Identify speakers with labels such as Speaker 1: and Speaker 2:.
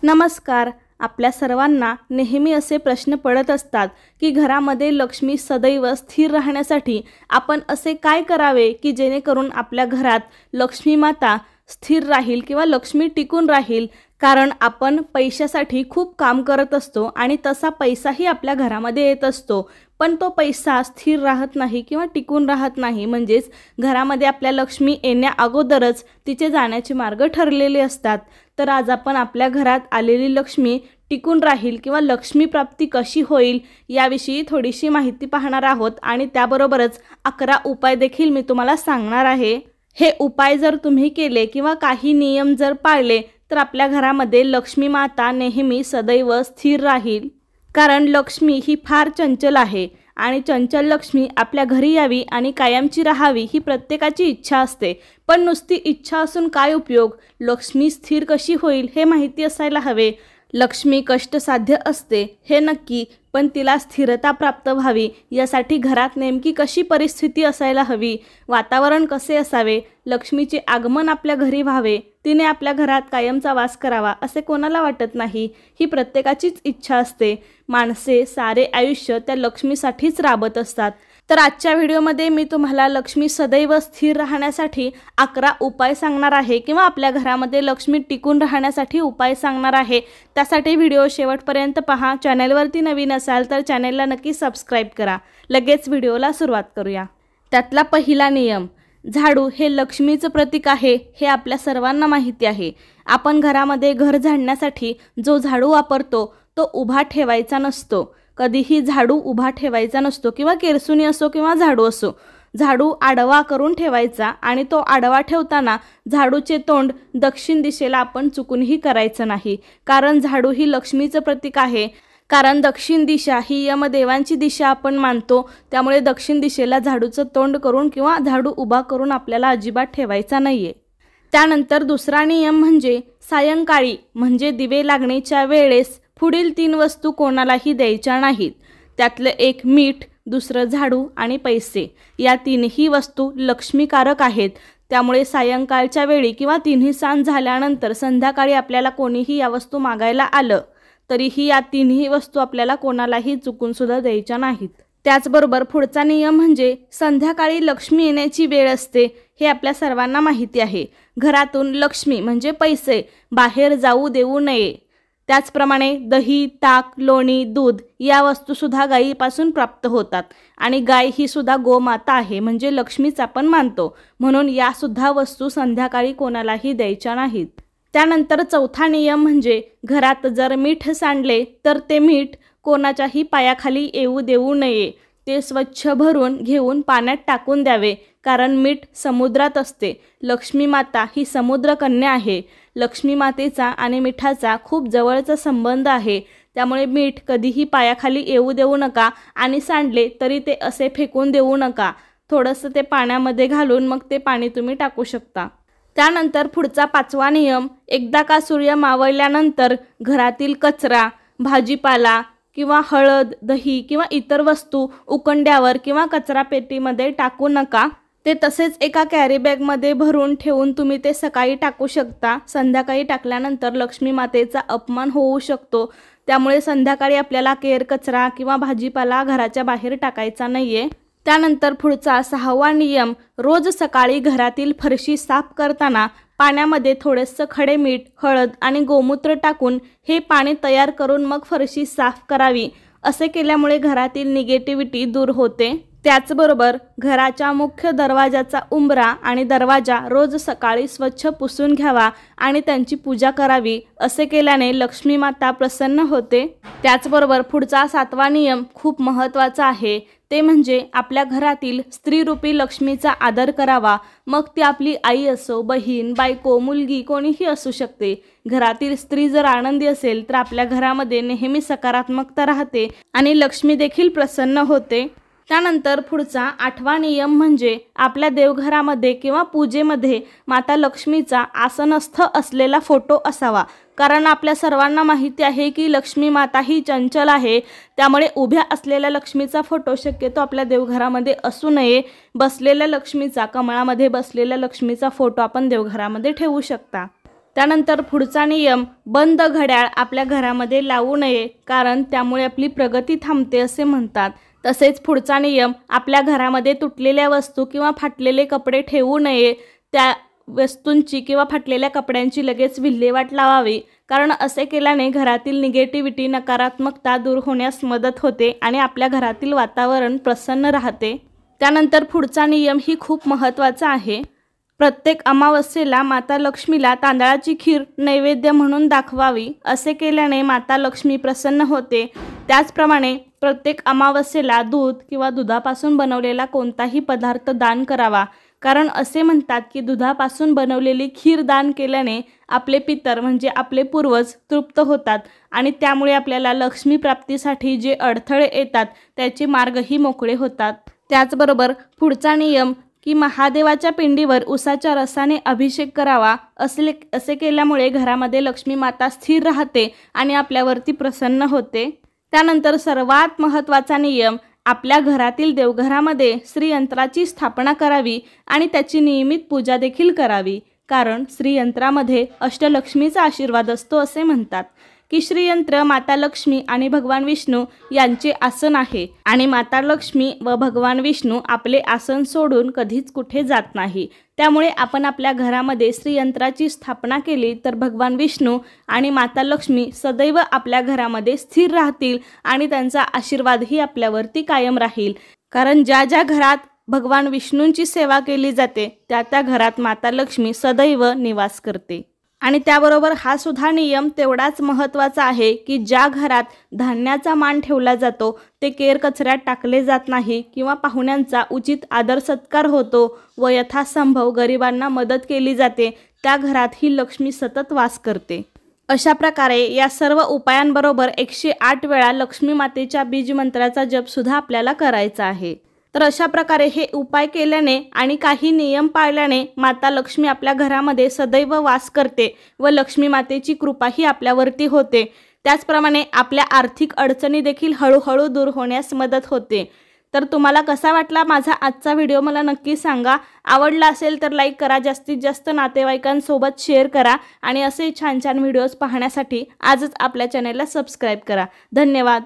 Speaker 1: नमस्कार. आपल्या सर्वांना नेहमी असे प्रश्न पडत असतात की घरामध्ये लक्ष्मी सदैव स्थिर राहण्यासाठी आपण असे काय करावे की जेणेकरून आपल्या घरात लक्ष्मी माता स्थिर राहील किंवा लक्ष्मी टिकून राहील. कारण आपण पैशासाठी खूप काम करत असतो आणि तसा पैसाही आपल्या घरामध्ये येत असतो, पण तो पैसा स्थिर राहत नाही किंवा टिकून राहत नाही. म्हणजेच घरामध्ये आपल्या लक्ष्मी येण्या अगोदरच तिचे जाण्याचे मार्ग ठरलेले असतात. तर आज आपण आपल्या घरात आलेली लक्ष्मी टिकून राहील किंवा लक्ष्मी प्राप्ती कशी होईल याविषयी थोडीशी माहिती पाहणार आहोत आणि त्याबरोबरच 11 उपाय देखील मी तुम्हाला सांगणार आहे. हे उपाय जर तुम्ही केले किंवा काही नियम जर पाळले तर आपल्या घरामध्ये लक्ष्मी माता नेहमी सदैव स्थिर राहील. कारण लक्ष्मी ही फार चंचल आहे आणि चंचल लक्ष्मी आपल्या घरी यावी आणि कायमची राहावी ही प्रत्येकाची इच्छा असते. पण नुसती इच्छा असून काय उपयोग, लक्ष्मी स्थिर कशी होईल हे माहिती असायला हवे. लक्ष्मी कष्टसाध्य असते हे नक्की, पण तिला स्थिरता प्राप्त व्हावी यासाठी घरात नेमकी कशी परिस्थिती असायला हवी, वातावरण कसे असावे, लक्ष्मीचे आगमन आपल्या घरी व्हावे, तिने आपल्या घरात कायमचा वास करावा असे कोणाला वाटत नाही. ही प्रत्येकाचीच इच्छा असते. माणसे सारे आयुष्य त्या लक्ष्मीसाठीच राबत असतात. तर आजच्या व्हिडिओमध्ये मी तुम्हाला लक्ष्मी सदैव स्थिर राहण्यासाठी 11 उपाय सांगणार आहे किंवा आपल्या घरामध्ये लक्ष्मी टिकून राहण्यासाठी उपाय सांगणार आहे. त्यासाठी व्हिडिओ शेवटपर्यंत पहा. चॅनलवरती नवीन असाल तर चॅनलला नक्की सबस्क्राईब करा. लगेच व्हिडिओला सुरुवात करूया. त्यातला पहिला नियम, झाडू हे लक्ष्मीचं प्रतीक आहे हे आपल्या सर्वांना माहिती आहे. आपण घरामध्ये घर झाडण्यासाठी जो झाडू वापरतो तो उभा ठेवायचा नसतो. कधीही झाडू उभा ठेवायचा नसतो किंवा केरसुणी असो किंवा झाडू असो. झाडू आडवा करून ठेवायचा आणि तो आडवा ठेवताना झाडूचे तोंड दक्षिण दिशेला आपण चुकूनही करायचं नाही. कारण झाडू ही लक्ष्मीचं प्रतीक आहे. कारण दक्षिण दिशा ही यमदेवांची दिशा आपण मानतो. त्यामुळे दक्षिण दिशेला झाडूचं तोंड करून किंवा झाडू उभा करून आपल्याला अजिबात ठेवायचा नाहीये. त्यानंतर दुसरा नियम म्हणजे सायंकाळी म्हणजे दिवे लागण्याच्या वेळेस पुढील 3 वस्तू कोणालाही द्यायच्या नाहीत. त्यातलं एक मीठ, दुसरं झाडू आणि पैसे. या 3ही वस्तू लक्ष्मीकारक आहेत. त्यामुळे सायंकाळच्या वेळी किंवा तिन्ही सांज झाल्यानंतर संध्याकाळी आपल्याला कोणीही या वस्तू मागायला आलं तरीही या 3ही वस्तू आपल्याला कोणालाही चुकून सुद्धा द्यायच्या नाहीत. त्याचबरोबर पुढचा नियम म्हणजे संध्याकाळी लक्ष्मी येण्याची वेळ असते हे आपल्या सर्वांना माहिती आहे. घरातून लक्ष्मी म्हणजे पैसे बाहेर जाऊ देऊ नये. त्याचप्रमाणे दही, ताक, लोणी, दूध या वस्तूसुद्धा गायीपासून प्राप्त होतात आणि गाय ही सुद्धा गोमाता आहे म्हणजे लक्ष्मीच आपण मानतो. म्हणून यासुद्धा वस्तू संध्याकाळी कोणालाही द्यायच्या नाहीत. त्यानंतर चौथा नियम म्हणजे घरात जर मीठ सांडले तर ते मीठ कोणाच्याही पायाखाली येऊ देऊ नये. ते स्वच्छ भरून घेऊन पाण्यात टाकून द्यावे. कारण मीठ समुद्रात असते. लक्ष्मी माता ही समुद्रकन्या आहे. लक्ष्मी मातेचा आणि मिठाचा खूप जवळचा संबंध आहे. त्यामुळे मीठ कधीही पायाखाली येऊ देऊ नका आणि सांडले तरी ते असे फेकून देऊ नका. थोडंसं ते पाण्यामध्ये घालून मग ते पाणी तुम्ही टाकू शकता. त्यानंतर पुढचा 5वा नियम, एकदा का सूर्य मावळल्यानंतर घरातील कचरा, भाजीपाला किंवा हळद, दही किंवा इतर वस्तू उकंड्यावर किंवा कचरा पेटीमध्ये टाकू नका. ते तसेच एका कॅरी बॅगमध्ये भरून ठेवून तुम्ही ते सकाळी टाकू शकता. संध्याकाळी टाकल्यानंतर लक्ष्मी मातेचा अपमान होऊ शकतो. त्यामुळे संध्याकाळी आपल्याला केर कचरा किंवा भाजीपाला घराच्या बाहेर टाकायचा नाहीये. त्यानंतर पुढचा 6वा नियम, रोज सकाळी घरातील फरशी साफ करताना पाण्यामध्ये थोडेसं खडे मीठ, हळद आणि गोमूत्र टाकून हे पाणी तयार करून मग फरशी साफ करावी. असे केल्यामुळे घरातील निगेटिव्हिटी दूर होते. त्याचबरोबर घराच्या मुख्य दरवाजाचा उंबरा आणि दरवाजा रोज सकाळी स्वच्छ पुसून घ्यावा आणि त्यांची पूजा करावी. असे केल्याने लक्ष्मी माता प्रसन्न होते. त्याचबरोबर पुढचा 7वा नियम खूप महत्त्वाचा आहे. ते म्हणजे आपल्या घरातील स्त्रीरूपी लक्ष्मीचा आदर करावा. मग ती आपली आई असो, बहीण, बायको, मुलगी कोणीही असू शकते. घरातील स्त्री जर आनंदी असेल तर आपल्या घरामध्ये नेहमी सकारात्मकता राहते आणि लक्ष्मी देखील प्रसन्न होते. त्यानंतर पुढचा 8वा नियम म्हणजे आपल्या देवघरामध्ये किंवा पूजेमध्ये माता लक्ष्मीचा आसनस्थ असलेला फोटो असावा. कारण आपल्या सर्वांना माहिती आहे की लक्ष्मी माता ही चंचल आहे. त्यामुळे उभ्या असलेल्या लक्ष्मीचा फोटो शक्यतो आपल्या देवघरामध्ये असू नये. बसलेल्या लक्ष्मीचा, कमळामध्ये बसलेल्या लक्ष्मीचा फोटो आपण देवघरामध्ये ठेवू शकता. त्यानंतर पुढचा नियम, बंद घड्याळ आपल्या घरामध्ये लावू नये, कारण त्यामुळे आपली प्रगती थांबते असे म्हणतात. तसेच पुढचा नियम, आपल्या घरामध्ये तुटलेल्या वस्तू किंवा फाटलेले कपडे ठेवू नये. त्या वस्तूंची किंवा फाटलेल्या कपड्यांची लगेच विल्हेवाट लावावी, कारण असे केल्याने घरातील निगेटिव्हिटी, नकारात्मकता दूर होण्यास मदत होते आणि आपल्या घरातील वातावरण प्रसन्न राहते. त्यानंतर पुढचा नियम ही खूप महत्त्वाचा आहे. प्रत्येक अमावस्येला माता लक्ष्मीला तांदळाची खीर नैवेद्य म्हणून दाखवावी. असे केल्याने माता लक्ष्मी प्रसन्न होते. त्याचप्रमाणे प्रत्येक अमावस्येला दूध किंवा दुधापासून बनवलेला कोणताही पदार्थ दान करावा, कारण असे म्हणतात की दुधापासून बनवलेली खीर दान केल्याने आपले पितर म्हणजे आपले पूर्वज तृप्त होतात आणि त्यामुळे आपल्याला लक्ष्मी प्राप्तीसाठी जे अडथळे येतात त्याचे मार्गही मोकळे होतात. त्याचबरोबर पुढचा नियम की महादेवाच्या पिंडीवर उसाच्या रसाने अभिषेक करावा. असे केल्यामुळे घरामध्ये लक्ष्मी माता स्थिर राहते आणि आपल्यावरती प्रसन्न होते. त्यानंतर सर्वात महत्त्वाचा नियम, आपल्या घरातील देवघरामध्ये श्रीयंत्राची स्थापना करावी आणि त्याची नियमित पूजा देखील करावी, कारण श्रीयंत्रामध्ये अष्टलक्ष्मीचा आशीर्वाद असतो. असे म्हणतात की श्रीयंत्र माता लक्ष्मी आणि भगवान विष्णू यांचे आसन आहे आणि माता लक्ष्मी व भगवान विष्णू आपले आसन सोडून कधीच कुठे जात नाही. त्यामुळे आपण आपल्या घरामध्ये श्रीयंत्राची स्थापना केली तर भगवान विष्णू आणि माता लक्ष्मी सदैव आपल्या घरामध्ये स्थिर राहतील आणि त्यांचा आशीर्वादही आपल्यावरती कायम राहील. कारण ज्या ज्या घरात भगवान विष्णूंची सेवा केली जाते त्या त्या घरात माता लक्ष्मी सदैव निवास करते. आणि त्याबरोबर हा सुद्धा नियम तेवढाच महत्त्वाचा आहे की ज्या घरात धान्याचा मान ठेवला जातो ते केर कचऱ्यात टाकले जात नाही किंवा पाहुण्यांचा उचित आदर सत्कार होतो व यथासंभव गरिबांना मदत केली जाते, त्या घरात ही लक्ष्मी सतत वास करते. अशा प्रकारे या सर्व उपायांबरोबर 108 वेळा लक्ष्मी मातेच्या बीज मंत्राचा जपसुद्धा आपल्याला करायचा आहे. तर अशा प्रकारे हे उपाय केल्याने आणि काही नियम पाळल्याने माता लक्ष्मी आपल्या घरामध्ये सदैव वास करते व लक्ष्मी मातेची कृपाही आपल्यावरती होते. त्याचप्रमाणे आपल्या आर्थिक अडचणी देखील हळूहळू दूर होण्यास मदत होते. तर तुम्हाला कसा वाटला माझा आजचा व्हिडिओ मला नक्की सांगा. आवडला असेल तर लाईक करा, जास्तीत जास्त नातेवाईकांसोबत शेअर करा आणि असे छान छान व्हिडिओज पाहण्यासाठी आजच आपल्या चॅनेलला सबस्क्राईब करा. धन्यवाद.